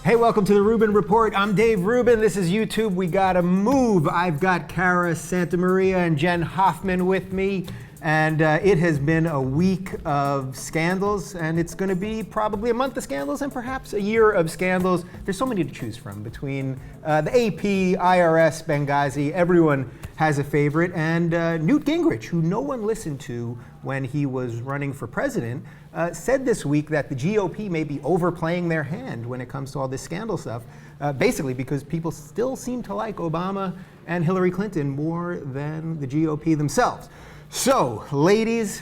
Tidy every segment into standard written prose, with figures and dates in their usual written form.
Hey, welcome to the Rubin Report. I'm Dave Rubin. This is YouTube. We gotta move. I've got Cara, Santa Maria, and Jenn Hoffman with me. And it has been a week of scandals, and it's going to be probably a month of scandals and perhaps a year of scandals. There's so many to choose from between the AP, IRS, Benghazi. Everyone has a favorite. And Newt Gingrich, who no one listened to when he was running for president, said this week that the GOP may be overplaying their hand when it comes to all this scandal stuff, basically because people still seem to like Obama and Hillary Clinton more than the GOP themselves. So, ladies,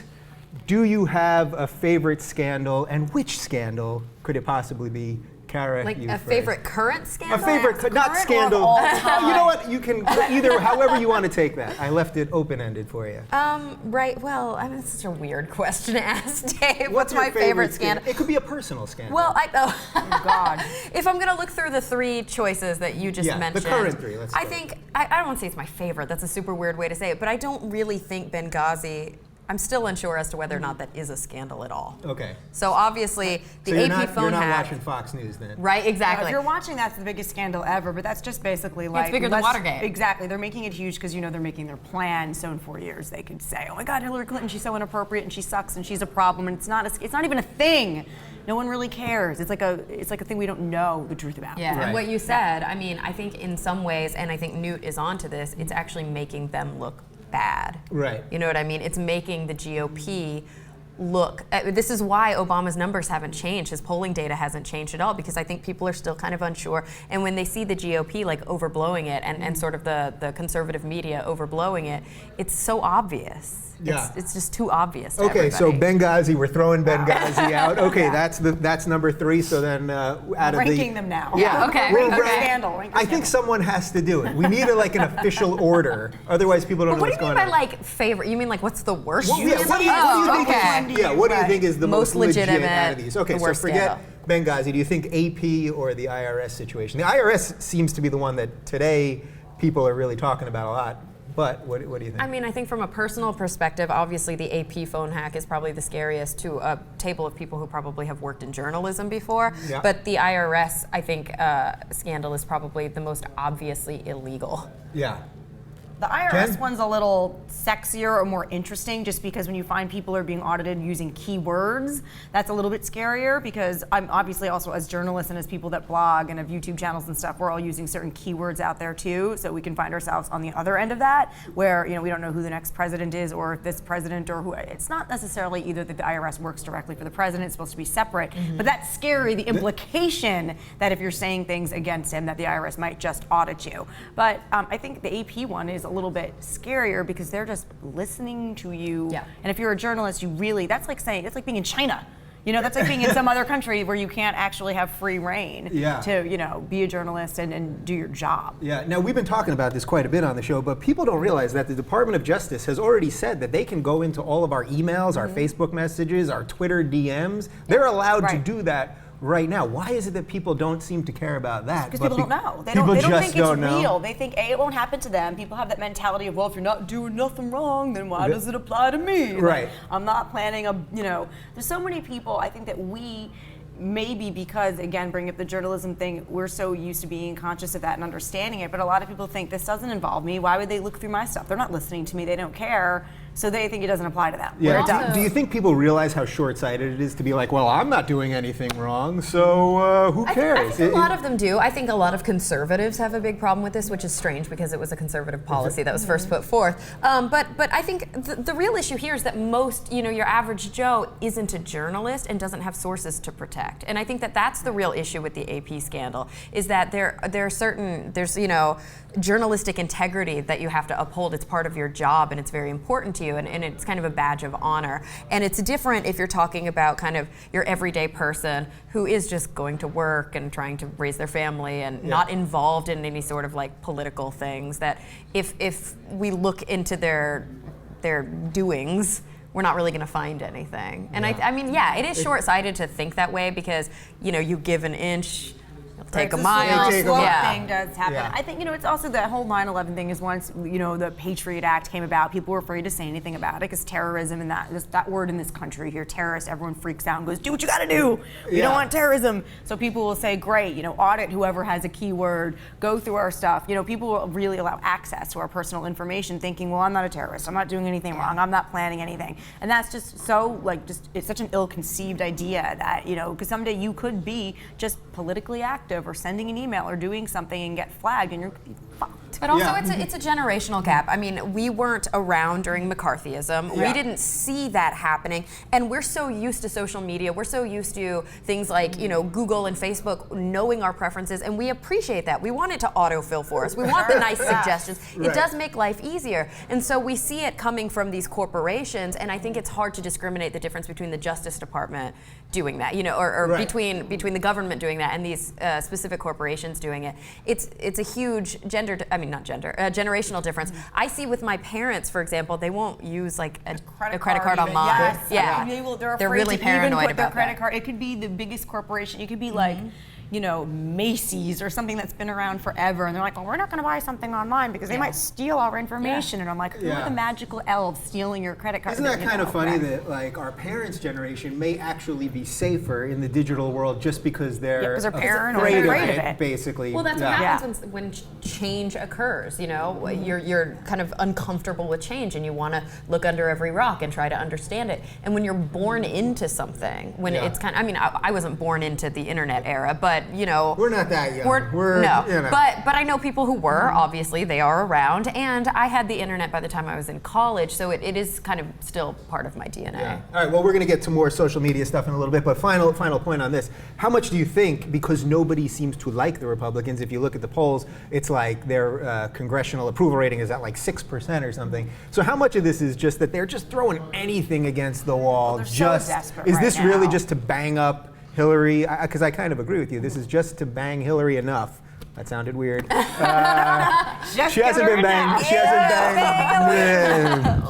do you have a favorite scandal, and which scandal could it possibly be? Cara, like you a first. Favorite current scandal? A favorite, not scandal. You know what? You can either, however you want to take that. I left it open-ended for you. Right. Well, I mean, it's such a weird question to ask, Dave. What's my your favorite scandal? It could be a personal scandal. Well, Oh God. If I'm going to look through the three choices that you just mentioned, the current three. Let's I go. think I don't want to say it's my favorite. That's a super weird way to say it, but I don't really think Benghazi. I'm still unsure as to whether or not that is a scandal at all. Okay. So obviously, the AP phone you're not hack. watching Fox News then. Right, exactly. If you're watching, that's the biggest scandal ever, but that's just basically like... It's bigger than Watergate. Exactly. They're making it huge because, you know, they're making their plan, so in 4 years they could say, oh my God, Hillary Clinton, she's so inappropriate and she sucks and she's a problem, and it's not even a thing. No one really cares. It's like a thing we don't know the truth about. Yeah, Right. and what you said, I mean, I think in some ways, and I think Newt is onto this, it's actually making them look bad. Right. You know what I mean? It's making the GOP look, this is why Obama's numbers haven't changed. His polling data hasn't changed at all, because I think people are still kind of unsure. And when they see the GOP like overblowing it and sort of the conservative media overblowing it, it's so obvious. Yeah. It's just too obvious to Okay, so everybody. Benghazi, we're throwing Benghazi out. Okay, that's number three. So then, out of Ranking them now. Yeah, Okay. we're Rank rank- scandal. Rank I think someone has to do it. We need an official order, otherwise people don't know What do what's you mean going by on. like favorite? You mean like what's the worst? What do you think? okay. What do you think is the Most most legit legitimate, out of these? Okay, the so worst forget Benghazi. Do you think AP or the IRS situation? The IRS seems to be the one that today people are really talking about a lot. But what do you think? I mean, I think from a personal perspective, obviously the AP phone hack is probably the scariest to a table of people who probably have worked in journalism before. Yeah. But the IRS, I think, scandal is probably the most obviously illegal. Yeah. The IRS Jen? one's a little sexier or more interesting, just because when you find people are being audited using keywords, that's a little bit scarier, because I'm obviously also, as journalists and as people that blog and have YouTube channels and stuff, we're all using certain keywords out there too, so we can find ourselves on the other end of that, where, you know, we don't know who the next president is, or if this president, or who. It's not necessarily either that the IRS works directly for the president, it's supposed to be separate, but that's scary, the implication that if you're saying things against him, that the IRS might just audit you. But I think the AP one is a little bit scarier, because they're just listening to you. Yeah. And if you're a journalist, you really, that's like being in China. You know, that's like being in some other country where you can't actually have free reign to, you know, be a journalist and do your job. Yeah, now we've been talking about this quite a bit on the show, but people don't realize that the Department of Justice has already said that they can go into all of our emails, our Facebook messages, our Twitter DMs. They're allowed to do that right now. Why is it that people don't seem to care about that? Because people don't know. They People don't just think it's don't know. real. They think, A, it won't happen to them. People have that mentality of, well, if you're not doing nothing wrong, then why does it apply to me? Right. Like, I'm not planning there's so many people, I think that we, maybe because, again, bring up the journalism thing, we're so used to being conscious of that and understanding it, but a lot of people think, this doesn't involve me. Why would they look through my stuff? They're not listening to me. They don't care. So they think it doesn't apply to them. Yeah. Where it does. Do you think people realize how short-sighted it is to be like, well, I'm not doing anything wrong, so who cares? I think a lot of them do. I think a lot of conservatives have a big problem with this, which is strange because it was a conservative policy that was first put forth. But I think the real issue here is that most, you know, your average Joe isn't a journalist and doesn't have sources to protect. And I think that that's the real issue with the AP scandal, is that there's, you know, journalistic integrity that you have to uphold. It's part of your job and it's very important to you, and it's kind of a badge of honor. And it's different if you're talking about kind of your everyday person who is just going to work and trying to raise their family and not involved in any sort of like political things, that if we look into their doings, we're not really going to find anything. And I mean, yeah, it is short-sighted to think that way, because, you know, you give an inch, take a It's mile. slope Yeah. thing does happen. Yeah. I think, it's also the whole 9/11 thing is once, the Patriot Act came about, people were afraid to say anything about it because terrorism and that word in this country here, terrorist, everyone freaks out and goes, do what you gotta do. We don't want terrorism. So people will say, great, audit whoever has a keyword, go through our stuff. People will really allow access to our personal information thinking, well, I'm not a terrorist. I'm not doing anything wrong. I'm not planning anything. And that's just so, it's such an ill-conceived idea that, because someday you could be just politically active or sending an email or doing something and get flagged and you're fucked. But also, it's a generational gap. I mean, we weren't around during McCarthyism. Yeah. We didn't see that happening, and we're so used to social media. We're so used to things like Google and Facebook knowing our preferences, and we appreciate that. We want it to autofill for us. We want the nice suggestions. Right. It does make life easier, and so we see it coming from these corporations. And I think it's hard to discriminate the difference between the Justice Department doing that, or Right. between the government doing that and these specific corporations doing it. It's a huge generational difference. I see with my parents, for example, they won't use like a credit card even. online. Yes. Yeah, They're afraid really to paranoid even put their about credit that. card. It could be the biggest corporation. It could be like, Macy's or something that's been around forever, and they're like, well, we're not going to buy something online because they might steal our information. And I'm like, who are the magical elves stealing your credit card? Isn't that kind of funny that like our parents' generation may actually be safer in the digital world just because they're 'cause they're paranoid, afraid of of it. basically. Well, that's what Yeah. happens when change occurs. You're kind of uncomfortable with change, and you want to look under every rock and try to understand it. And when you're born into something, when it's kind of, I mean, I wasn't born into the internet era, but We're not that young. no. But I know people who were. Obviously, they are around, and I had the internet by the time I was in college, so it is kind of still part of my DNA. Yeah. All right, well, we're going to get to more social media stuff in a little bit, but final point on this. How much do you think, because nobody seems to like the Republicans, if you look at the polls, it's like their congressional approval rating is at like 6% or something. So how much of this is just that they're just throwing anything against the wall? They're so desperate Is right this really now. just to bang up Hillary? Because I kind of agree with you. This is just to bang Hillary enough. That sounded weird. She hasn't been banged. She hasn't banged.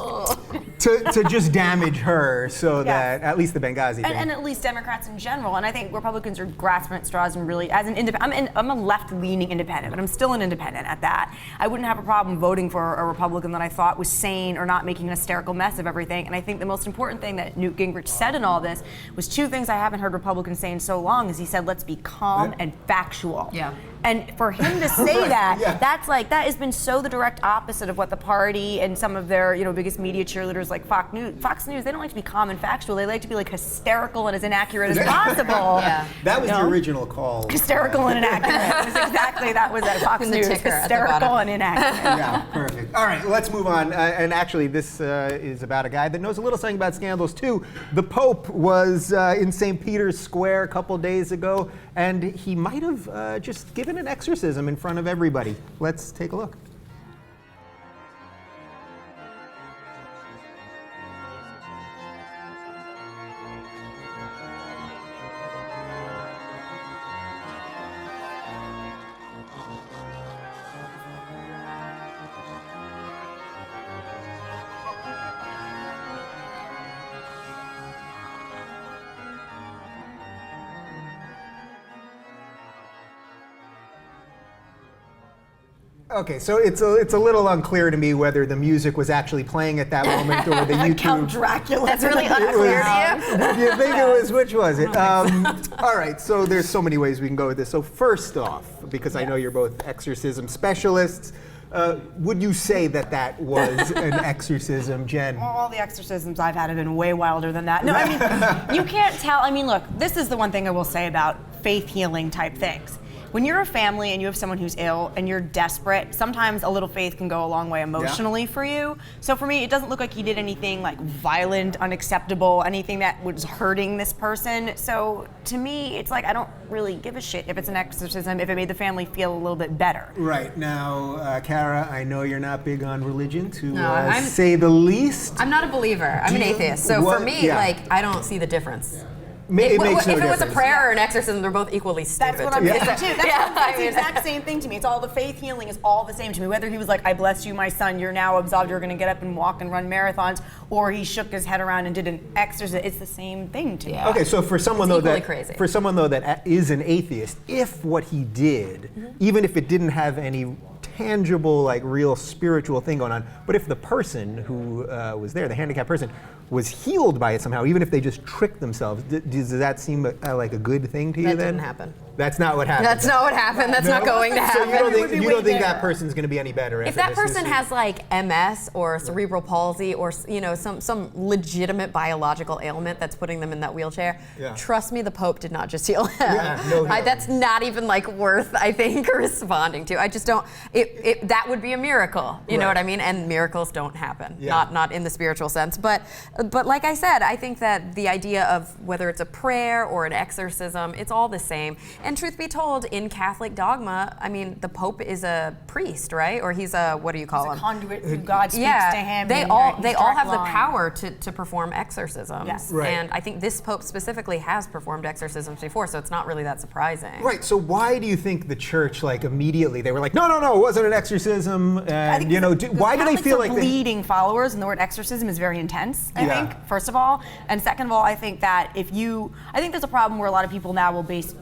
To just damage her so that at least the Benghazi thing. And at least Democrats in general. And I think Republicans are grasping at straws and really, as an independent, I'm a left-leaning independent, but I'm still an independent at that. I wouldn't have a problem voting for a Republican that I thought was sane or not making an hysterical mess of everything. And I think the most important thing that Newt Gingrich said in all this was two things I haven't heard Republicans say in so long is he said, let's be calm and factual. Yeah. And for him to say that, that has been so the direct opposite of what the party and some of their, biggest media cheerleaders like Fox News, they don't like to be calm and factual. They like to be like hysterical and as inaccurate as possible. Yeah. That was the original call. Hysterical and inaccurate. That was at Fox And the News. ticker at the Hysterical bottom. and inaccurate. Yeah, perfect. All right, let's move on. And actually, this is about a guy that knows a little something about scandals, too. The Pope was in St. Peter's Square a couple days ago, and he might have just given an exorcism in front of everybody. Let's take a look. Okay, so it's a little unclear to me whether the music was actually playing at that moment or the YouTube. Count Dracula. That's really unclear to you. You think it was, which was it? All right, so there's so many ways we can go with this. So first off, because I know you're both exorcism specialists, would you say that was an exorcism, Jen? All the exorcisms I've had have been way wilder than that. No, I mean, you can't tell. I mean, look, this is the one thing I will say about faith healing type things. When you're a family and you have someone who's ill and you're desperate, sometimes a little faith can go a long way emotionally for you. So for me, it doesn't look like he did anything like violent, unacceptable, anything that was hurting this person. So to me, it's like I don't really give a shit if it's an exorcism, if it made the family feel a little bit better. Right. Now, Cara, I know you're not big on religion, to I'm- say the least. I'm not a believer. I'm an atheist. So for me, Yeah. I don't see the difference. It makes no if it was a difference. prayer or an exorcism, they're both equally stupid. That's what to I'm me. thinking too. That's the exact same thing to me. It's all the faith healing is all the same to me. Whether he was like, I bless you, my son, you're now absolved, you're going to get up and walk and run marathons, or he shook his head around and did an exorcism, it's the same thing to me. Yeah. Okay, so for someone It's though equally that crazy. for someone though that is an atheist, if what he did, even if it didn't have any tangible, like real spiritual thing going on, but if the person who was there, the handicapped person, was healed by it somehow, even if they just tricked themselves, does that seem like a good thing to you That then? didn't happen. That's not what happened. That's not what happened. That's not going to So happen. you don't think that person's going to be any better? If that person has like MS or cerebral palsy or some legitimate biological ailment that's putting them in that wheelchair, trust me, the Pope did not just heal him. That's not even like worth, I think, responding to. I just don't. That would be a miracle. You know what I mean? And miracles don't happen. Not in the spiritual sense. But like I said, I think that the idea of whether it's a prayer or an exorcism, it's all the same. And truth be told, in Catholic dogma, I mean, the Pope is a priest, right? Or he's a, what do you call him? A conduit who God speaks to him. They and all he's they all direct have the line. power to perform exorcisms. Yes. Right. And I think this Pope specifically has performed exorcisms before, so it's not really that surprising. Right. So why do you think the church, like immediately, they were like, no, it wasn't an exorcism, and why do they feel like bleeding followers, and the word exorcism is very intense, I think, first of all. And second of all, I think that I think there's a problem where a lot of people now will base,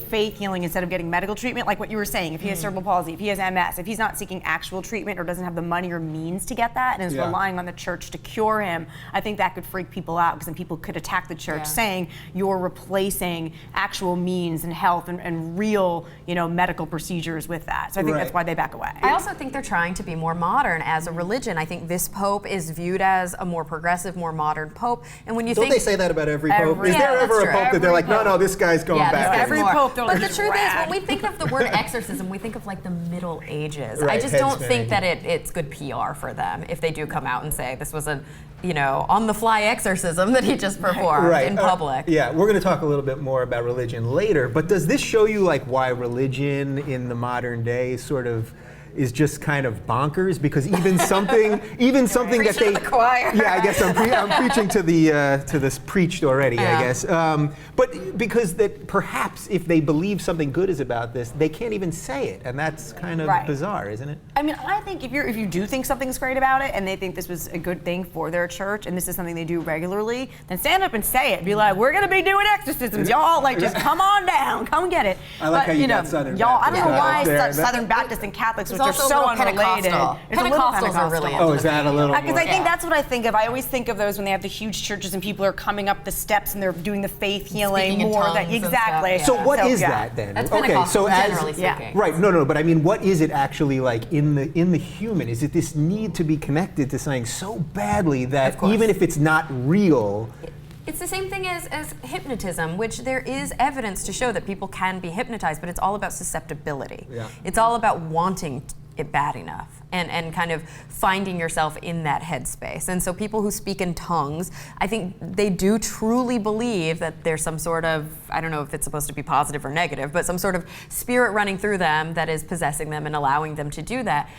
faith healing instead of getting medical treatment, like what you were saying. If he has cerebral palsy, if he has MS, if he's not seeking actual treatment or doesn't have the money or means to get that and is relying on the church to cure him, I think that could freak people out, because then people could attack the church saying you're replacing actual means and health and real, medical procedures with that. So I think that's why they back away. I also think they're trying to be more modern as a religion. I think this Pope is viewed as a more progressive, more modern Pope. And when you Don't think they say that about every Pope? Is Yeah, there ever that's a true. Pope that they're like, Every no, this guy's going back? this Every guy's Pope, they're But like, the truth is, rad. when we think of the word exorcism, we think of like the Middle Ages. Right, I just head don't spinning. think that it's good PR for them if they do come out and say this was a, on-the-fly exorcism that he just performed in public. We're going to talk a little bit more about religion later, but does this show you like why religion in the modern day sort of is just kind of bonkers? Because even something that they to the choir. Yeah, I guess I'm preaching to this preached already, I guess. But because that perhaps if they believe something good is about this, they can't even say it, and that's kind of bizarre, isn't it? I mean, I think if you do think something's great about it and they think this was a good thing for their church and this is something they do regularly, then stand up and say it. Be like, we're going to be doing exorcisms, y'all. Like, just come on down, come get it. I like how you got Southern y'all. I don't know Baptist why there. Southern Baptists and Catholics, which It's are also a so little unrelated. Pentecostal. It's a little Pentecostals are really Pentecostal. Oh, is that a little more? Because I think that's what I think of. I always think of those when they have the huge churches and people are coming up the steps and they're doing the faith healing Speaking in more. tongues and Exactly. stuff, So what is that then? That's okay, Pentecostal, so as generally speaking. right, no, but I mean, what is it actually like in the human? Is it this need to be connected to something so badly that even if it's not real? It's the same thing as hypnotism, which there is evidence to show that people can be hypnotized, but it's all about susceptibility. Yeah. It's all about wanting it bad enough and kind of finding yourself in that headspace. And so people who speak in tongues, I think they do truly believe that there's some sort of, I don't know if it's supposed to be positive or negative, but some sort of spirit running through them that is possessing them and allowing them to do that.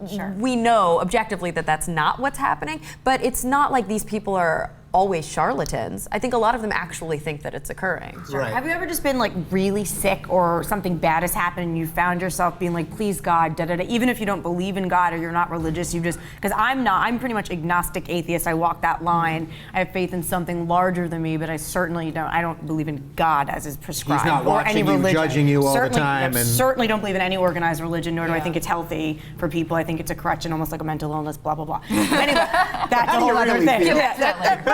Sure. We know objectively that that's not what's happening, but it's not like these people are always charlatans. I think a lot of them actually think that it's occurring. Sure. Right. Have you ever just been like really sick or something bad has happened and you found yourself being like, please God, da da da, even if you don't believe in God or you're not religious, you just, because I'm pretty much agnostic atheist. I walk that line. I have faith in something larger than me, but I certainly don't believe in God as is prescribed. He's not or any watching you, religion. judging you all the Certainly- time, and- certainly don't believe in any organized religion, nor do I think it's healthy for people. I think it's a correction, almost like a mental illness, blah, blah, blah. Anyway, that's a How do whole you other really thing. feel?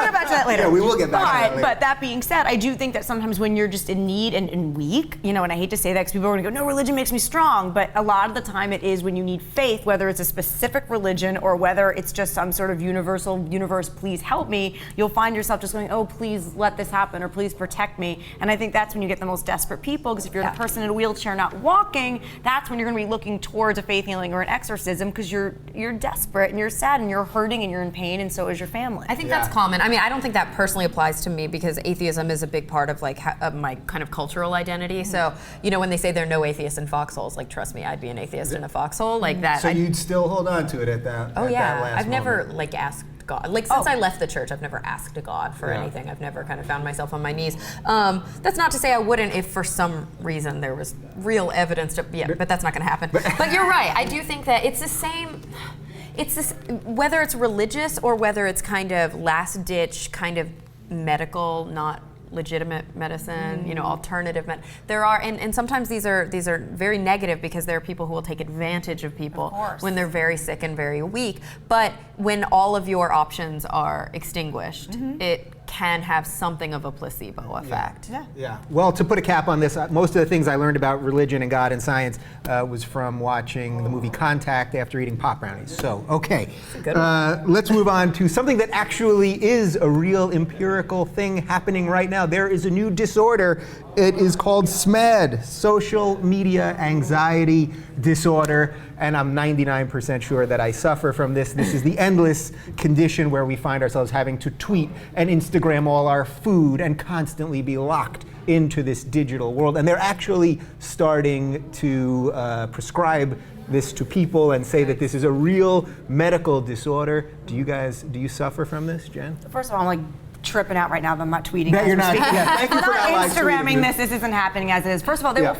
We'll get back to that later. Yeah, we will get back to that later. But that being said, I do think that sometimes when you're just in need and weak, and I hate to say that because people are going to go, no, religion makes me strong, but a lot of the time it is when you need faith, whether it's a specific religion or whether it's just some sort of universe, please help me, you'll find yourself just going, oh, please let this happen or please protect me. And I think that's when you get the most desperate people, because if you're the person in a wheelchair not walking, that's when you're going to be looking towards a faith healing or an exorcism, because you're desperate and you're sad and you're hurting and you're in pain, and so is your family. I think that's common. I mean, I don't think that personally applies to me because atheism is a big part of of my kind of cultural identity. So, when they say there are no atheists in foxholes, like, trust me, I'd be an atheist in a foxhole, like that. So you'd still hold on to it at that. Oh at yeah, that last I've never moment. asked God. Like since I left the church, I've never asked God for anything. I've never kind of found myself on my knees. That's not to say I wouldn't if for some reason there was real evidence to, but that's not going to happen. But you're right. I do think that it's the same. It's this, whether it's religious or whether it's kind of last ditch kind of medical, not legitimate medicine, alternative there are, and sometimes these are very negative because there are people who will take advantage of people when they're very sick and very weak. But when all of your options are extinguished, it can have something of a placebo effect. Yeah. Well, to put a cap on this, most of the things I learned about religion and God and science was from watching the movie Contact after eating pop brownies. So, okay. Let's move on to something that actually is a real empirical thing happening right now. There is a new disorder. It is called SMAD, Social Media Anxiety Disorder, and I'm 99% sure that I suffer from this. This is the endless condition where we find ourselves having to tweet and Instagram all our food and constantly be locked into this digital world. And they're actually starting to prescribe this to people and say that this is a real medical disorder. Do you suffer from this, Jen? First of all, I'm like tripping out right now that I'm not tweeting. That you're not. Yeah, thank you for not Instagramming this. This isn't happening as it is. First of all,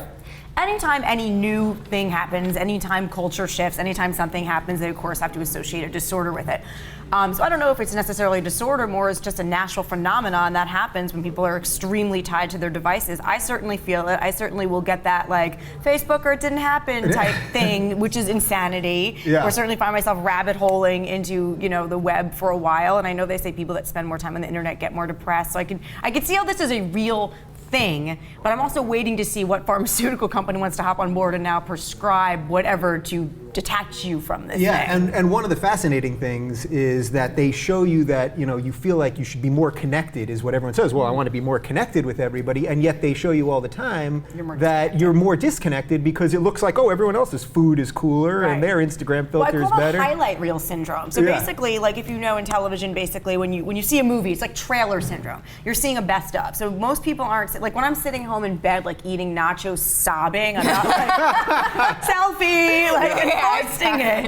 anytime any new thing happens, anytime culture shifts, anytime something happens, they of course have to associate a disorder with it. So I don't know if it's necessarily a disorder, more as just a natural phenomenon that happens when people are extremely tied to their devices. I certainly feel it. I certainly will get that like Facebook or it didn't happen type thing, which is insanity. Or certainly find myself rabbit holing into the web for a while. And I know they say people that spend more time on the internet get more depressed. So I can see how this is a real thing, but I'm also waiting to see what pharmaceutical company wants to hop on board and now prescribe whatever to detach you from this thing. And one of the fascinating things is that they show you that you feel like you should be more connected is what everyone says. Well, I want to be more connected with everybody, and yet they show you all the time that you're more disconnected because it looks like, oh, everyone else's food is cooler and their Instagram filter is better. I call it highlight reel syndrome. So basically, like if you know in television, basically when you see a movie, it's like trailer syndrome. You're seeing a best of. So most people aren't like when I'm sitting home in bed, like eating nachos, sobbing, I'm not like selfie, like posting it.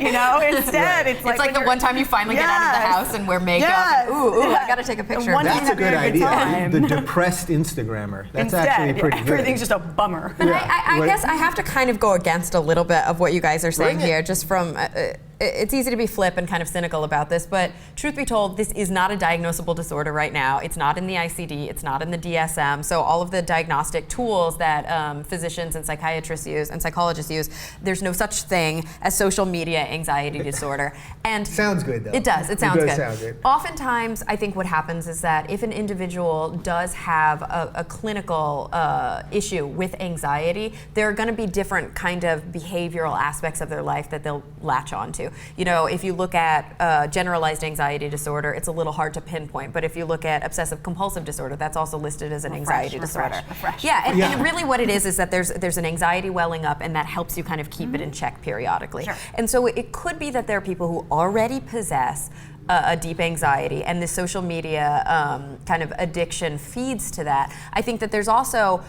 Instead, it's like the one time you finally get out of the house and wear makeup. And, I gotta take a picture. That's a good idea. The depressed Instagrammer. That's actually pretty good. Everything's just a bummer. I guess I have to kind of go against a little bit of what you guys are saying here, just from. It's easy to be flip and kind of cynical about this, but truth be told, this is not a diagnosable disorder right now. It's not in the ICD, it's not in the DSM. So all of the diagnostic tools that physicians and psychiatrists use and psychologists use, there's no such thing as social media anxiety disorder. And sounds good though. It does. It sounds good. Sound good. Oftentimes, I think what happens is that if an individual does have a clinical issue with anxiety, there are going to be different kind of behavioral aspects of their life that they'll latch onto. If you look at generalized anxiety disorder, it's a little hard to pinpoint. But if you look at obsessive compulsive disorder, that's also listed as an anxiety disorder. And really what it is that there's an anxiety welling up, and that helps you kind of keep it in check periodically. And so it could be that there are people who already possess a deep anxiety, and the social media kind of addiction feeds to that. I think that there's also,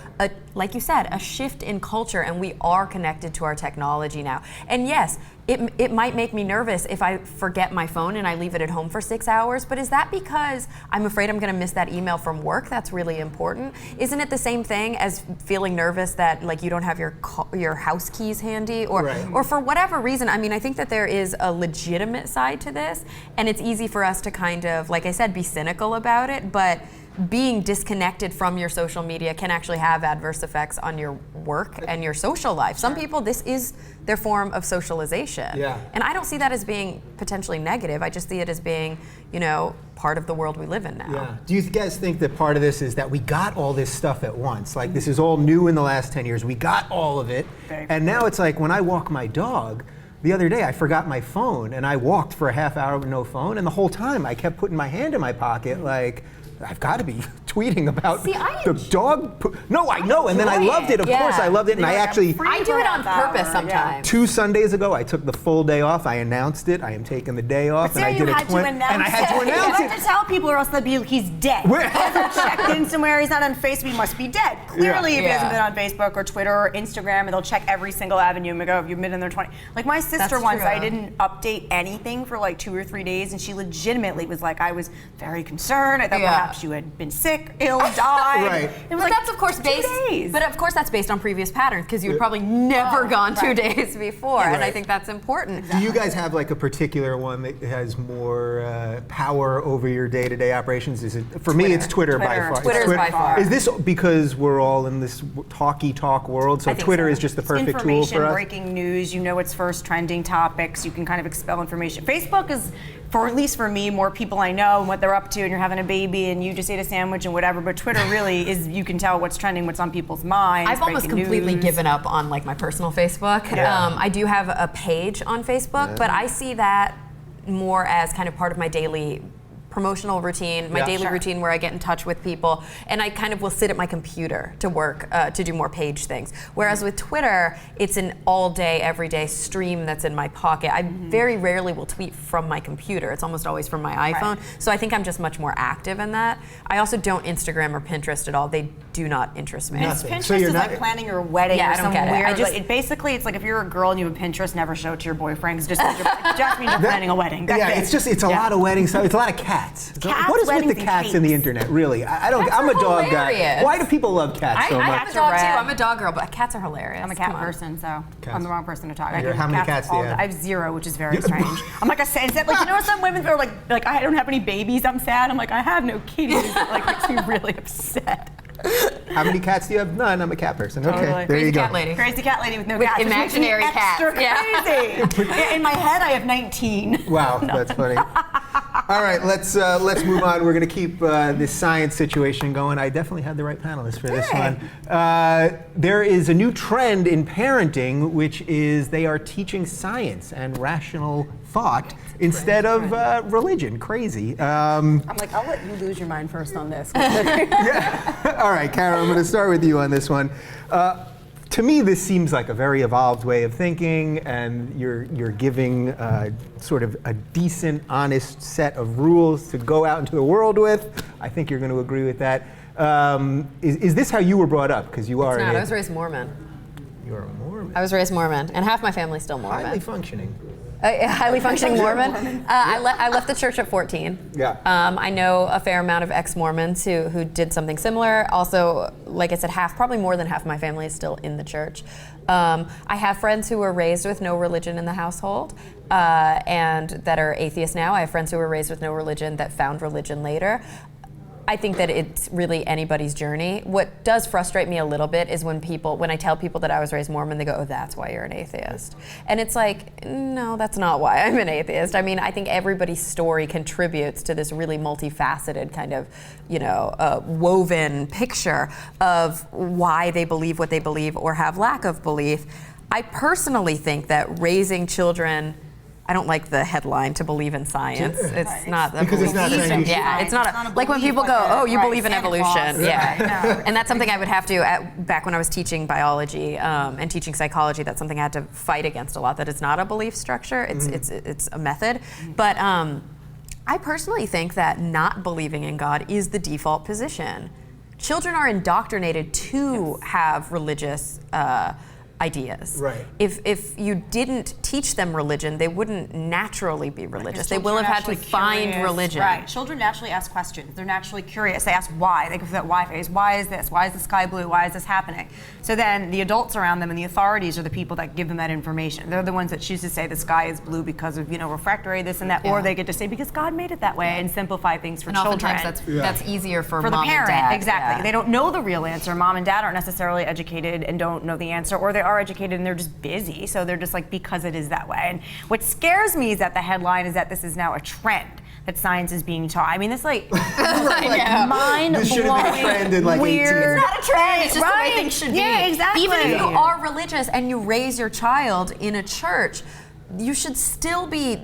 like you said, a shift in culture, and we are connected to our technology now. And yes, it might make me nervous if I forget my phone and I leave it at home for 6 hours, but is that because I'm afraid I'm going to miss that email from work that's really important? Isn't it the same thing as feeling nervous that like you don't have your house keys handy, or for whatever reason? I mean, I think that there is a legitimate side to this, and it's easy for us to kind of, like I said, be cynical about it, but being disconnected from your social media can actually have adverse effects on your work and your social life. Some people, this is their form of socialization. And I don't see that as being potentially negative. I just see it as being, part of the world we live in now. Do you guys think that part of this is that we got all this stuff at once? Like this is all new in the last 10 years. We got all of it. And now it's like when I walk my dog, the other day I forgot my phone and I walked for a half hour with no phone, and the whole time I kept putting my hand in my pocket like, I've got to be tweeting about See, I the dog. No, I know, and then I loved it. Of course, I loved it, and I actually. I do it on purpose sometimes. 2 Sundays ago, I took the full day off. I announced it. I am taking the day off, and I did you a had to announce and I had to it. announce You it. have to tell people, or else they'll be he's dead. He hasn't checked in somewhere. He's not on Facebook. He must be dead. Clearly, if he hasn't been on Facebook or Twitter or Instagram, and they'll check every single avenue and go, "Have you been in their 20?" Like my sister once, I didn't update anything for like 2 or 3 days, and she legitimately was like, "I was very concerned. I thought perhaps you had been sick, ill, died." Right. It was But like that's of course 2 based. days. But of course that's based on previous patterns because you had probably never gone 2 days before, and I think that's important. Do you guys have like a particular one that has more power over your day-to-day operations? Is it for me? It's Twitter by far. Twitter's by far. Is this because we're all in this talk world? So Twitter is just the perfect tool for us. Breaking news. You know what's first trending topics. You can kind of expel information. Facebook is, for at least for me, more people I know and what they're up to, and you're having a baby and you just ate a sandwich and whatever. But Twitter really is, you can tell what's trending, what's on people's minds. I've almost completely given up on like my personal Facebook. I do have a page on Facebook, but I see that more as kind of part of my daily promotional routine, my daily routine where I get in touch with people, and I kind of will sit at my computer to work, to do more page things. Whereas with Twitter, it's an all day, every day stream that's in my pocket. I very rarely will tweet from my computer. It's almost always from my iPhone. So I think I'm just much more active in that. I also don't Instagram or Pinterest at all. They do not interest me. Pinterest So you're is not- like planning your wedding Yeah, or I don't some get it. weird. I just- Like, basically, it's like if you're a girl and you have Pinterest, never show it to your boyfriend. It's just means you're planning a wedding. That's it. It's a lot of wedding stuff. It's a lot of cats. Cats, what is with the weddings, and cats and the cakes. internet? Really, I'm Cats a are dog guy. hilarious. Why do people love cats so I much? have a dog too. Rad. I'm a dog girl, but cats are hilarious. I'm a cat Come on. person, so Cats. I'm the wrong person to talk. How many cats do you have? I have 0, which is very strange. I'm like, is that like, you know, some women are like, I don't have any babies, I'm sad. I'm like, I have no kitties. It like makes me really upset. How many cats do you have? None. I'm a cat person. Okay, Totally. there you go. Cat lady. Crazy cat lady with no With cats. which makes me imaginary cats. extra Yeah. crazy. Yeah, in my head, I have 19. Wow, that's funny. All right, let's move on. We're going to keep this science situation going. I definitely had the right panelists for this one. There is a new trend in parenting, which is they are teaching science and rational thought instead of religion. Crazy. I'm like, I'll let you lose your mind first on this. All right, Cara, I'm going to start with you on this one. To me, this seems like a very evolved way of thinking, and you're giving sort of a decent, honest set of rules to go out into the world with. I think you're going to agree with that. Is this how you were brought up? Because you are. It's not. I was raised Mormon. You're a Mormon. I was raised Mormon, and half my family's still Mormon. Highly functioning. Highly functioning Mormon. I left the church at 14. Yeah. I know a fair amount of ex-Mormons who did something similar. Also, like I said, probably more than half of my family is still in the church. I have friends who were raised with no religion in the household and that are atheists now. I have friends who were raised with no religion that found religion later. I think that it's really anybody's journey. What does frustrate me a little bit is when I tell people that I was raised Mormon, they go, "Oh, that's why you're an atheist." And it's like, no, that's not why I'm an atheist. I mean, I think everybody's story contributes to this really multifaceted kind of, woven picture of why they believe what they believe or have lack of belief. I personally think that raising children, I don't like the headline to believe in science. It's not a Because it's not belief. science. Yeah, it's not a like when belief people go, like "Oh, you believe in Santa evolution." Claus. Yeah, and that's something I would have to back when I was teaching biology and teaching psychology. That's something I had to fight against a lot. That it's not a belief structure. It's a method. But I personally think that not believing in God is the default position. Children are indoctrinated to have religious ideas. Right. If you didn't teach them religion, they wouldn't naturally be religious. They will have had to find religion. Right. Children naturally ask questions. They're naturally curious. They ask why. They go through that why phase. Why is this? Why is the sky blue? Why is this happening? So then the adults around them and the authorities are the people that give them that information. They're the ones that choose to say the sky is blue because of, refractory, this and that, or they get to say because God made it that way and simplify things for And children. oftentimes that's easier for the mom parent, and dad. exactly. Yeah. They don't know the real answer. Mom and dad aren't necessarily educated and don't know the answer, or they are educated and they're just busy. So they're just like, because it is that way. And what scares me is that the headline is that this is now a trend, that science is being taught. I mean, it's like, mind This should have been a trend in like weird. 18. It's not a trend, it's just the way Right. things should be. Yeah, exactly. Even if you are religious and you raise your child in a church, you should still be,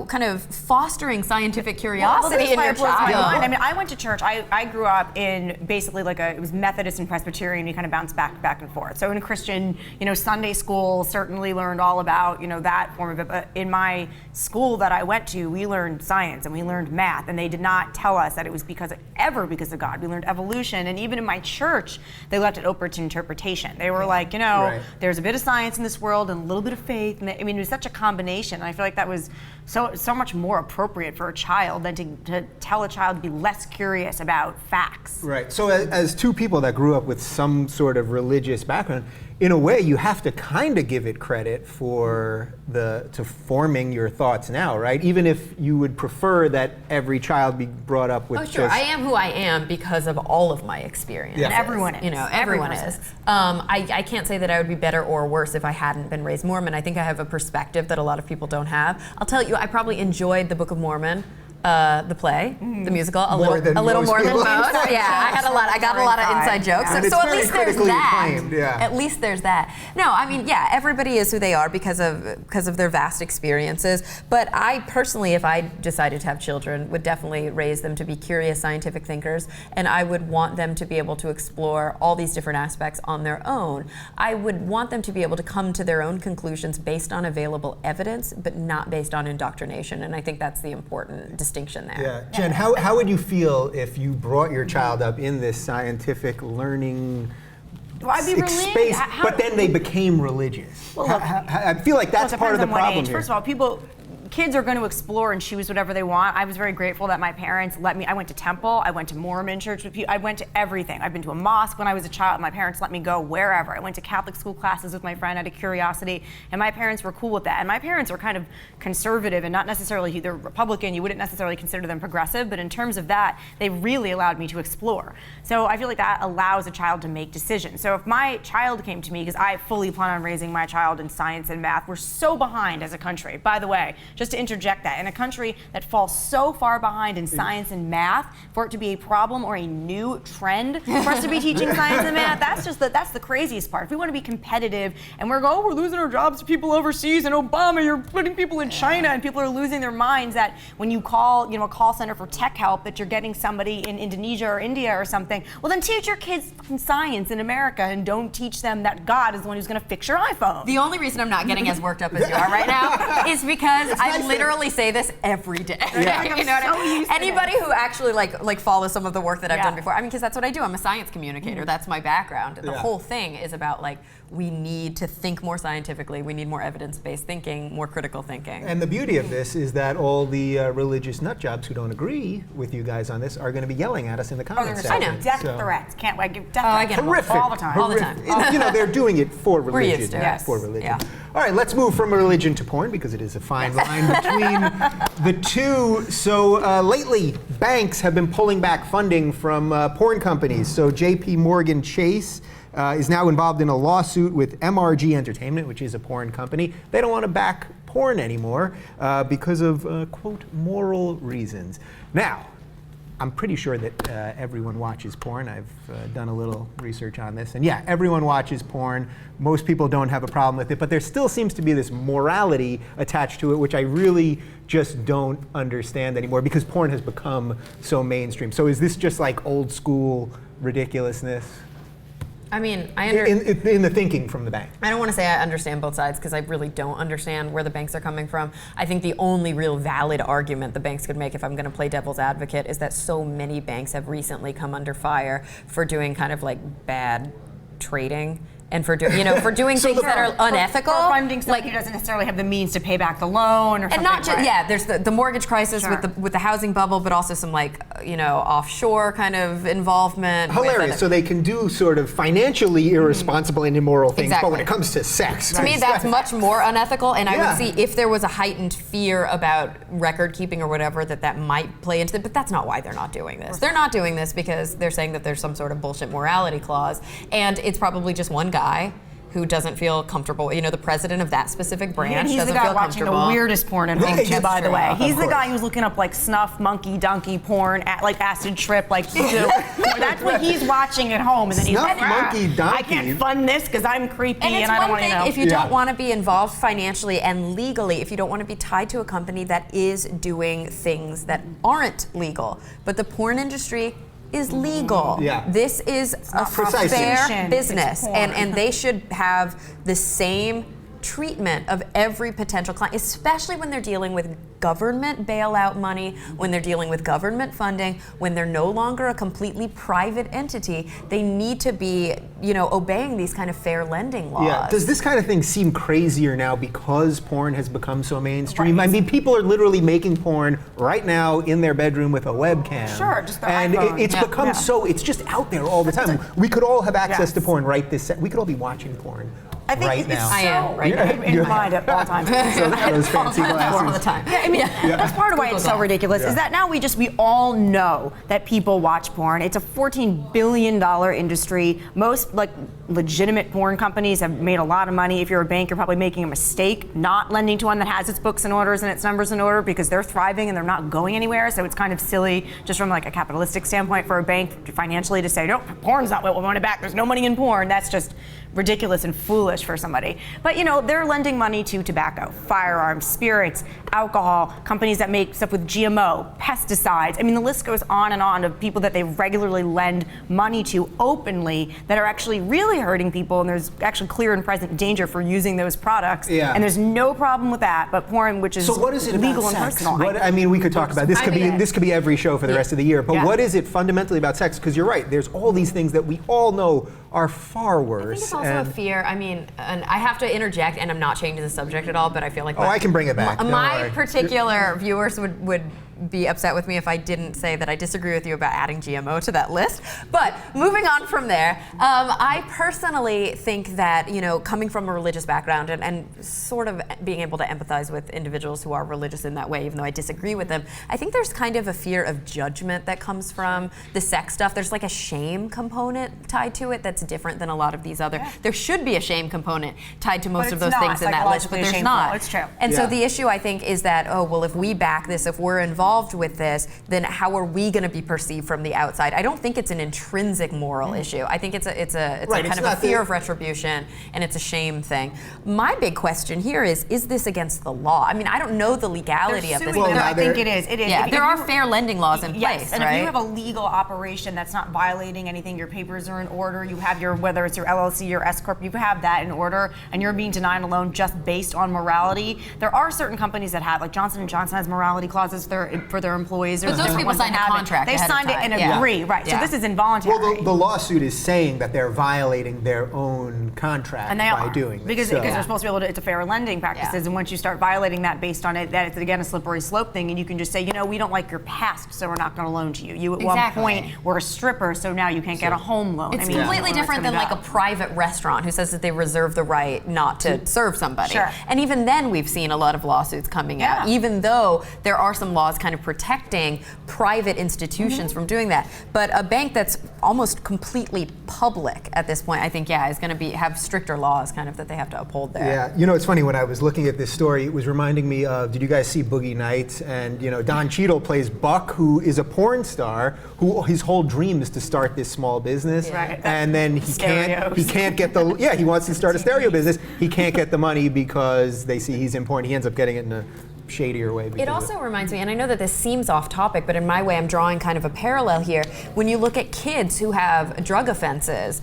kind of fostering scientific curiosity in your blows my mind. child. I mean, I went to church. I grew up in basically it was Methodist and Presbyterian. You kind of bounced back and forth. So in Christian, Sunday school, certainly learned all about, that form of it. But in my school that I went to, we learned science and we learned math, and they did not tell us that it was because of God. We learned evolution, and even in my church, they left it open to interpretation. They were like, there's a bit of science in this world and a little bit of faith. And it was such a combination. And I feel like that was so much more appropriate for a child than to tell a child to be less curious about facts. Right. So as two people that grew up with some sort of religious background, in a way, you have to kind of give it credit for to forming your thoughts now, right? Even if you would prefer that every child be brought up with sure. I am who I am because of all of my experience. Yeah. And everyone is. Everyone is. I can't say that I would be better or worse if I hadn't been raised Mormon. I think I have a perspective that a lot of people don't have. I'll tell you, I probably enjoyed the Book of Mormon. The play, the musical, a little more than most. Yeah, I got a lot of inside jokes. And So it's at very least there's critically that. acclaimed, yeah. At least there's that. No, I mean, yeah, everybody is who they are because of their vast experiences. But I personally, if I decided to have children, would definitely raise them to be curious scientific thinkers, and I would want them to be able to explore all these different aspects on their own. I would want them to be able to come to their own conclusions based on available evidence, but not based on indoctrination. And I think that's the important distinction there. Yeah. Jen, how would you feel if you brought your child up in this scientific learning I'd be space, but then they became religious? Well, look, I feel like that's part of the problem here. First of all, kids are going to explore and choose whatever they want. I was very grateful that my parents let me. I went to temple. I went to Mormon church with people. I went to everything. I've been to a mosque when I was a child. My parents let me go wherever. I went to Catholic school classes with my friend out of curiosity, and my parents were cool with that. And my parents were kind of conservative and not necessarily either Republican. You wouldn't necessarily consider them progressive, but in terms of that, they really allowed me to explore. So I feel like that allows a child to make decisions. So if my child came to me, because I fully plan on raising my child in science and math, we're so behind as a country. By the way, just to interject that, in a country that falls so far behind in science and math, for it to be a problem or a new trend for us to be teaching science and math, that's the craziest part. If we want to be competitive and we're losing our jobs to people overseas, and Obama, you're putting people in China, and people are losing their minds that when you call, a call center for tech help, that you're getting somebody in Indonesia or India or something. Well, then teach your kids fucking science in America, and don't teach them that God is the one who's going to fix your iPhone. The only reason I'm not getting as worked up as you are right now is because I literally say this every day. Yeah. You know what I mean? Anybody who actually like follows some of the work that I've done before, because that's what I do. I'm a science communicator. That's my background. The whole thing is about we need to think more scientifically. We need more evidence-based thinking, more critical thinking. And the beauty of this is that all the religious nutjobs who don't agree with you guys on this are going to be yelling at us in the comments section. I know. Death threats. I give death I threats get them horrific, all the time. All the time. They're doing it for religion. We're used to it. Yes. For religion. Yeah. All right, let's move from religion to porn, because it is a fine line between the two. So lately, banks have been pulling back funding from porn companies. So JP Morgan Chase is now involved in a lawsuit with MRG Entertainment, which is a porn company. They don't want to back porn anymore because of, quote, moral reasons. Now, I'm pretty sure that everyone watches porn. I've done a little research on this. And yeah, everyone watches porn. Most people don't have a problem with it. But there still seems to be this morality attached to it, which I really just don't understand anymore, because porn has become so mainstream. So is this just like old school ridiculousness? I mean, in the thinking from the bank. I don't want to say I understand both sides, because I really don't understand where the banks are coming from. I think the only real valid argument the banks could make, if I'm going to play devil's advocate, is that so many banks have recently come under fire for doing kind of bad trading. And for doing things that are unethical, for funding somebody who doesn't necessarily have the means to pay back the loan, or something. And not just there's the mortgage crisis with the housing bubble, but also some offshore kind of involvement. Hilarious. So they can do sort of financially irresponsible and immoral things, exactly. But when it comes to sex, to me that's much more unethical. And I would see if there was a heightened fear about record keeping or whatever that might play into it. But that's not why they're not doing this. They're not doing this because they're saying that there's some sort of bullshit morality clause, and it's probably just one guy who doesn't feel comfortable. The president of that specific branch And he's doesn't the guy feel watching the comfortable. weirdest porn at home, too, by the way. He's the course. guy who's looking up like snuff, monkey, donkey porn, like acid trip, like that's what he's watching at home. And then he's Snuff, like, monkey, donkey. I can't fund this because I'm creepy And it's I don't one want to thing know. if you Yeah. don't want to be involved financially and legally, if you don't want to be tied to a company that is doing things that aren't legal. But the porn industry is legal. Yeah. This is a Precisely. fair It's business, porn. and they should have the same treatment of every potential client, especially when they're dealing with government bailout money, when they're dealing with government funding, when they're no longer a completely private entity. They need to be, obeying these kind of fair lending laws. Yeah. Does this kind of thing seem crazier now because porn has become so mainstream? I mean, people are literally making porn right now in their bedroom with a webcam. Sure, just their and iPhone. it's Yeah. become so. It's just out there all the time. We could all have access to porn right this second. We could all be watching porn I think right it's now. so I am right now. in mind at all times. Those fancy glasses. all the time. Yeah, I mean, that's part of why it's so ridiculous, Yeah. is that now we all know that people watch porn. It's a $14 billion industry. Most legitimate porn companies have made a lot of money. If you're a bank, you're probably making a mistake not lending to one that has its books in orders and its numbers in order, because they're thriving and they're not going anywhere. So it's kind of silly just from a capitalistic standpoint for a bank financially to say, no, porn's not what we want it back. There's no money in porn. That's just ridiculous and foolish for somebody. But they're lending money to tobacco, firearms, spirits, alcohol, companies that make stuff with GMO, pesticides. I mean, the list goes on and on of people that they regularly lend money to openly that are actually really hurting people, and there's actually clear and present danger for using those products. Yeah. And there's no problem with that, but porn, which is So what is it about legal and sex? personal. I mean, we could talk about this. This could be every show for the rest of the year. But Yeah. what is it fundamentally about sex? Because you're right. There's all these things that we all know are far worse. I think it's also a and- fear. I mean, and I have to interject, and I'm not changing the subject at all, but I feel like I can bring it back. Don't My worry. particular viewers would be upset with me if I didn't say that I disagree with you about adding GMO to that list. But moving on from there, I personally think that, coming from a religious background and sort of being able to empathize with individuals who are religious in that way, even though I disagree with them, I think there's kind of a fear of judgment that comes from the sex stuff. There's a shame component tied to it that's different than a lot of these other. There should be a shame component tied to most But of it's those not things in that list, but psychologically there's shameful. not. It's true. And so Yeah. the issue, I think, is that, if we back this, if we're involved with this, then how are we going to be perceived from the outside? I don't think it's an intrinsic moral issue. I think it's a Right, kind it's of a not fear the- of retribution, and it's a shame thing. My big question here is this against the law? I mean, I don't know the legality of this. Well, but now I think it is. It is. yeah, If there are you- fair lending laws in Yes, place, and right? if you have a legal operation that's not violating anything, your papers are in order, you have whether it's your LLC, your S corp, you have that in order, and you're being denied a loan just based on morality. There are certain companies that have, like Johnson & Johnson has morality clauses for their employees. But There's those different people ones that signed a haven't. contract They ahead of signed it time. and Yeah. agree, right? Yeah. So this is involuntary. Well, the lawsuit is saying that they're violating their own contract And they by are doing this. because So- they're supposed to be able to. It's a fair lending practices, and once you start violating that based on it, that it's again a slippery slope thing, and you can just say, we don't like your past, so we're not going to loan to you. You at Exactly. one point were a stripper, so now you can't get a home loan. It's I mean, completely where different it's than gonna a go. private restaurant who says that they reserve the right not to serve somebody. Sure. And even then we've seen a lot of lawsuits coming out, Yeah. even though there are some laws kind of protecting private institutions from doing that. But a bank that's almost completely public at this point, I think, is going to have stricter laws kind of that they have to uphold there. Yeah, it's funny, when I was looking at this story, it was reminding me of, did you guys see Boogie Nights? And Don Cheadle plays Buck, who is a porn star, who his whole dream is to start this small business. Right. And then he can't get he wants to start a stereo business. He can't get the money because they see he's in porn. He ends up getting it in a shadier way. It because also reminds me, and I know that this seems off topic, but in my way I'm drawing kind of a parallel here. When you look at kids who have drug offenses,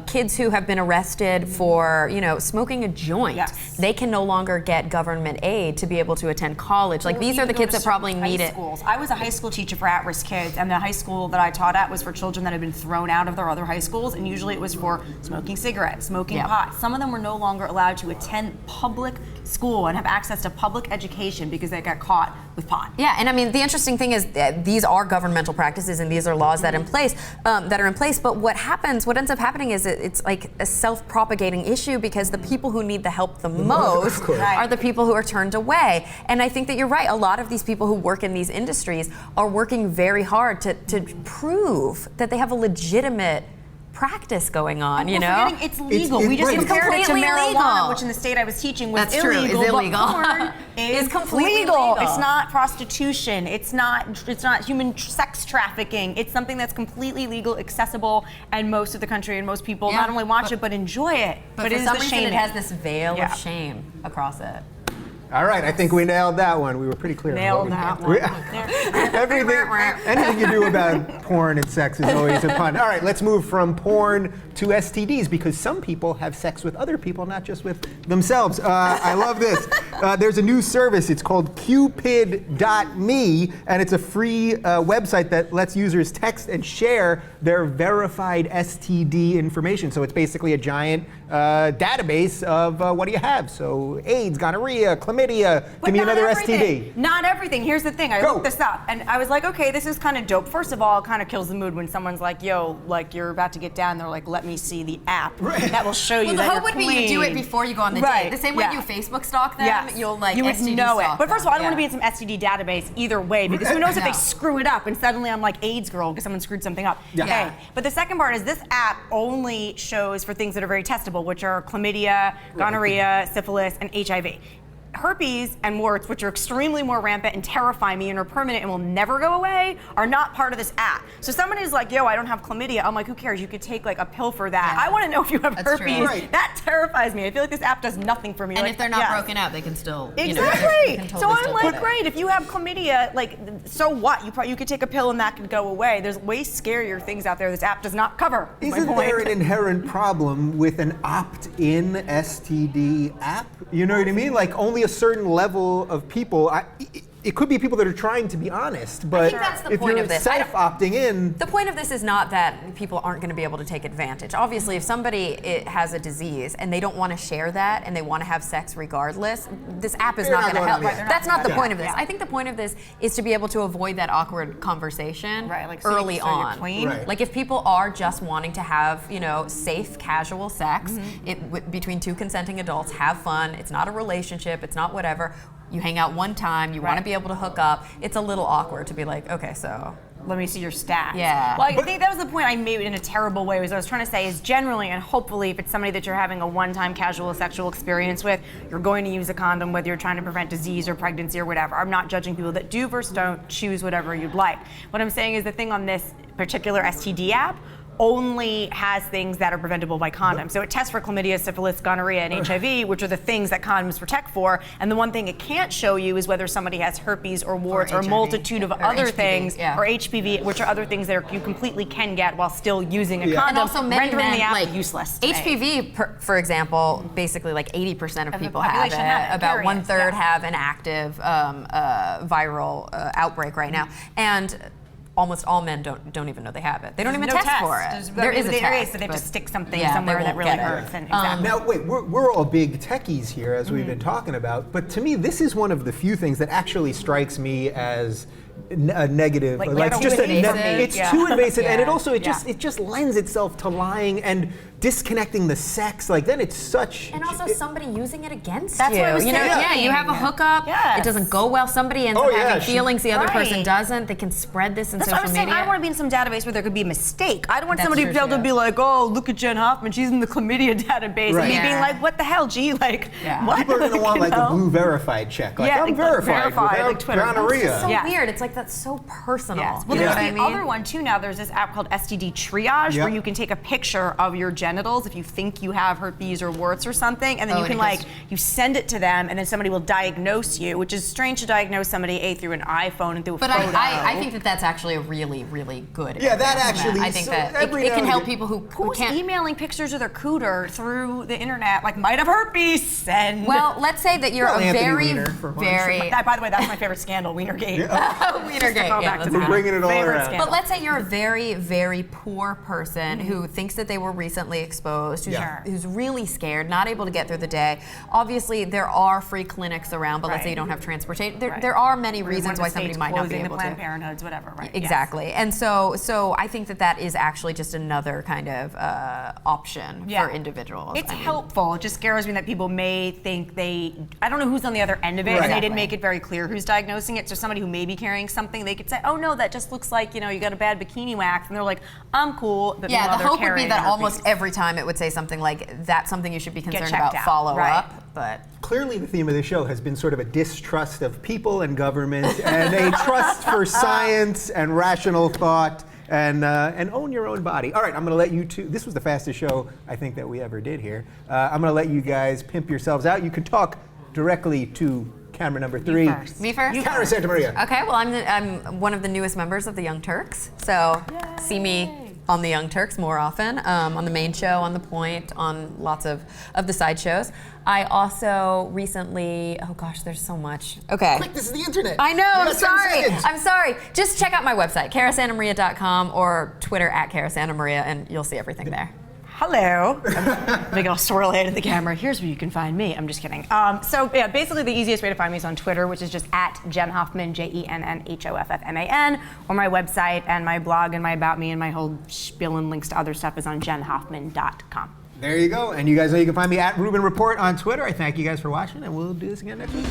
kids who have been arrested for, smoking a joint, Yes. they can no longer get government aid to be able to attend college. Like, these are the kids that probably need it. I was a high school teacher for at-risk kids, and the high school that I taught at was for children that had been thrown out of their other high schools, and usually it was for smoking cigarettes, smoking Yeah. pot. Some of them were no longer allowed to attend public school and have access to public education because they got caught with pot. Yeah, and I mean, the interesting thing is that these are governmental practices and these are laws that are in place. But what ends up happening is it's like a self-propagating issue because the people who need the help the most course. are the people who are turned away. And I think that you're right. A lot of these people who work in these industries are working very hard to prove that they have a legitimate practice going on, you We're know? forgetting it's legal. It's we just right. compared it to completely marijuana, legal. which in the state I was teaching was That's true, illegal. is illegal. But porn is completely legal. legal. It's not prostitution. It's not human sex trafficking. It's something that's completely legal, accessible, and most of the country and most people not only watch it but enjoy it. But it for is some the reason, shame it has this veil Yeah. of shame across it. All right, I think we nailed that one. We were pretty clear. Nailed that one. Anything you do about porn and sex is always a pun. All right, let's move from porn to STDs because some people have sex with other people, not just with themselves. I love this. There's a new service. It's called Cupid.me, and it's a free website that lets users text and share their verified STD information. So it's basically a giant database of what do you have. So AIDS, gonorrhea, chlamydia, But give me not another everything. STD. Not everything. Here's the thing. I Go. looked this up, and I was like, okay, this is kind of dope. First of all, it kind of kills the mood when someone's like, yo, like you're about to get down. They're like, let me see the app that will show you Well, the that hope you're would be you do it before you go on the Right, date. The same way yeah. you Facebook stalk them, Yes. you'll like you would STD know it. stalk But first of all, I don't them. want to be in some STD database either way because who knows if No. they screw it up and suddenly I'm like AIDS girl because someone screwed something up. Yeah. Hey, but the second part is this app only shows for things that are very testable, which are chlamydia, gonorrhea, syphilis, and HIV. Herpes and warts, which are extremely more rampant and terrify me and are permanent and will never go away, are not part of this app. So someone is like, yo, I don't have chlamydia. I'm like, who cares? You could take like a pill for that. Yeah. I want to know if you have That's herpes. true. Right. That terrifies me. I feel like this app does nothing for me. And Like, if they're not yes. broken out, they can still you know, Exactly. they can So totally I'm still like, do it. great. If you have chlamydia, like, so what? You could take a pill and that could go away. There's way scarier things out there this app does not cover. is my Isn't point. there an inherent problem with an opt-in STD app? You know what I mean? Like only a certain level of people. It could be people that are trying to be honest, but think that's the if point you're of this. self-opting in, The point of this is not that people aren't going to be able to take advantage. Obviously, if somebody has a disease and they don't want to share that and they want to have sex regardless, this app is They're not not going to going help. to be able to. That's not the Yeah. point of this. Yeah. I think the point of this is to be able to avoid that awkward conversation Right, like, so you- early so you're on. clean? Right. Like if people are just wanting to have, you know, safe, casual sex between two consenting adults, have fun. It's not a relationship. It's not whatever. You hang out one time. You want to Right. be able to hook up. It's a little awkward to be like, okay, so. Let me see your stats. Yeah. Well, I think that was the point I made in a terrible way. Was I was trying to say is generally and hopefully, if it's somebody that you're having a one-time casual sexual experience with, you're going to use a condom, whether you're trying to prevent disease or pregnancy or whatever. I'm not judging people that do versus don't. Choose whatever you'd like. What I'm saying is the thing on this particular STD app only has things that are preventable by condoms. So it tests for chlamydia, syphilis, gonorrhea, and HIV, which are the things that condoms protect for. And the one thing it can't show you is whether somebody has herpes or warts or a HIV. multitude of Or other HPV, things, yeah. or HPV, which are other things that you completely can get while still using a Yeah. condom, And also many rendering men, the app like useless. to me. HPV, for example, basically like 80% of Of the people have it. population have it, About period. 1/3 Yeah. have an active viral outbreak right now, and almost all men don't even know they have it. They don't even No test test. for it. There is a test, so they have but to stick something yeah, they somewhere that won't really get it. hurts. And exactly. Now, wait, we're all big techies here, as we've been talking about, but to me, this is one of the few things that actually strikes me as a negative. Like, it's too just invasive. it's Yeah. too invasive, and it Yeah. also Yeah. it just lends itself to lying and disconnecting the sex. Like then it's such. And also somebody using it against That's you. what I was you know, saying. yeah, you have a hookup. Yes. It doesn't go well. Somebody ends Oh, up yeah, having she- feelings. The other person Right. doesn't. They can spread this in That's what social I'm saying. media. I want to be in some database where there could be a mistake. I don't want That's somebody to true, be able to too. be like, oh, look at Jenn Hoffman. She's in the chlamydia database. Right. And me Yeah. being like, what the hell, G? Like, Yeah. what? People are going to want You like a know? blue verified check. Like Yeah, I'm like, verified verified, without like Twitter. gonorrhea. It's so Yeah. weird. It's like that's so personal. Yes. Well, You know there's what I the mean? other one too now. There's this app called STD Triage Yep. where you can take a picture of your genitals if you think you have herpes or warts or something, and then Oh, you and can it goes- you send it to them, and then somebody will diagnose you, which is strange to diagnose somebody through an iPhone and through a But photo. I think that that's actually a really, really good. Yeah, that advancement. actually- I think so that every it now can and help again- people who Who's can't. emailing pictures of their cooter through the internet? Like, might have herpes. Send. Well, let's say that you're Well, a Anthony very, Weiner, for one. very. By the way, that's my favorite scandal, Wienergate. Wienergate, Call yeah, back to that's that. We're bringing it all Favorite around. scandal. But let's say you're a very, very poor person who thinks that they were recently exposed, Yeah. who's really scared, not able to get through the day. Obviously, there are free clinics around, but let's say you don't have transportation. There are many reasons why somebody might not be able the Planned to. Parenthoods, whatever, right? Exactly. Yes. And so I think that is actually just another kind of option for individuals. It's helpful. It just scares me that people may think I don't know who's on the other end of it, Right. and they didn't make it very clear who's diagnosing it. So somebody who may be carrying something, they could say, oh no, that just looks like, you got a bad bikini wax. And they're like, I'm cool. But Yeah, meanwhile, the they're hope would be carrying that herpes. almost every time it would say something like, that's something you should be concerned checked about, out. follow Right. up. But Clearly, the theme of the show has been sort of a distrust of people and government, and a trust for science and rational thought, and own your own body. All right, I'm going to let you two. This was the fastest show I think that we ever did here. I'm going to let you guys pimp yourselves out. You can talk directly to camera number 3. me first? Cara Santamaria. Okay, well, I'm one of the newest members of the Young Turks, so see me on the Young Turks more often, on the main show, on The Point, on lots of the side shows. I also recently, oh gosh, there's so much. Okay. Quick, this is the internet. I know, You I'm got 10 sorry. seconds. I'm sorry. Just check out my website, carasantamaria.com, or Twitter @carasantamaria, and you'll see everything there. Hello. Big ol' swirl head at the camera. Here's where you can find me. I'm just kidding. So yeah, basically the easiest way to find me is on Twitter, which is just @Jenn Hoffman, JENNHOFFMAN, or my website and my blog and my About Me and my whole spiel and links to other stuff is on jennhoffman.com. There you go. And you guys know you can find me @Rubin Report on Twitter. I thank you guys for watching, and we'll do this again next week.